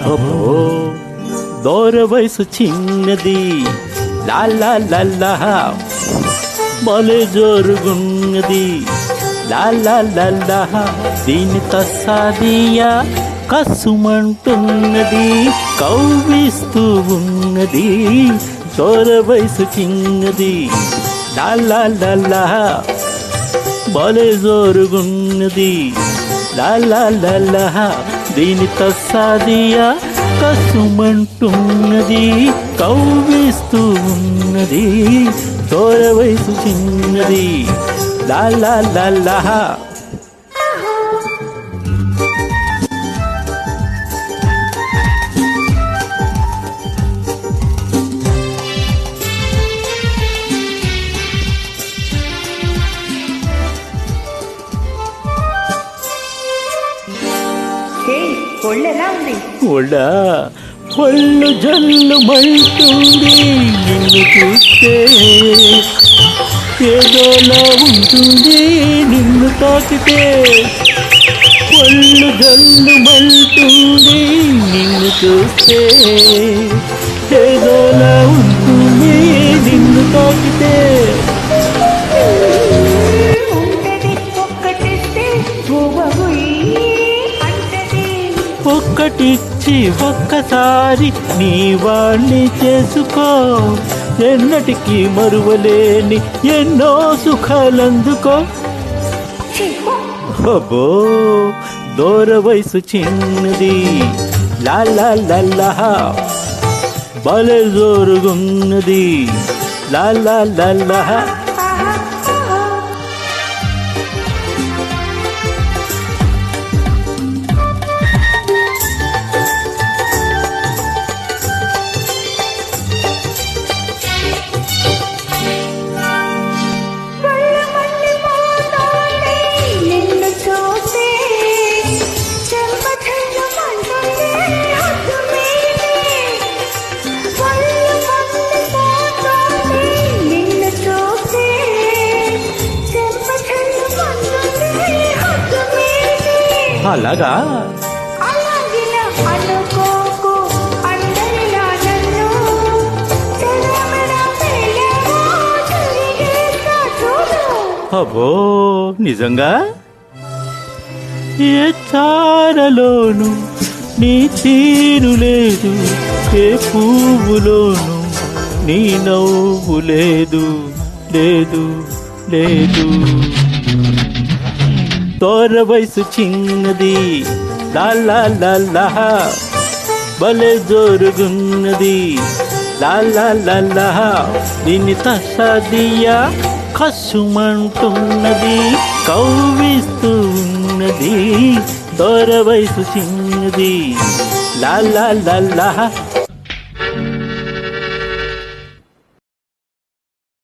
అబ్బో దూర వయసు చిన్నది లాలా లల్లా భలే జోరుగున్నది లాలా లల్లా దీని తస్సాదియా కసుమంటున్నది కవ్విస్తూ ఉన్నది దూర వయసు చిన్నది లాలా లల్లా భలే జోరుగున్నది లాలా లల్లా దీని తస్సాదియా కసుమంటున్నది కవ్విస్తూ ఉన్నది దూర వయసు చిన్నది లాలా లల్లా ఒళ్ళెలా ఉంది? ఒళ్ళు జల్లు మంటుంది నిన్ను చూస్తే ఏదోలా ఉంటుంది నిన్ను తాకితే ఒళ్ళు జల్లు మంటుంది నిన్ను చూస్తే ఏదోలా ఉంటుంది నిన్ను తాకితే ఒక్కటిచ్చి ఒక్కసారి నీ వాణ్ణి చేసుకో ఎన్నటికీ మరువలేని ఎన్నో సుఖాలందుకో అబ్బో దూర వయసు చిన్నది లాలా లల్లా భలే జోరుగున్నది లాలా లల్లా అలాగా అబ్బో నిజంగా ఏ చారలోను నీ తీరు లేదు ఏ పువ్వులోను నీ నవ్వు లేదు లేదు లేదు దూర వయసు చిన్నది లాలా లల్లా భలే జోరుగున్నది లాలా లల్లా దీని తస్సాదియా కసుమంటున్నది కవ్విస్తూ ఉన్నది దూర వయసు చిన్నది లాలా లల్లా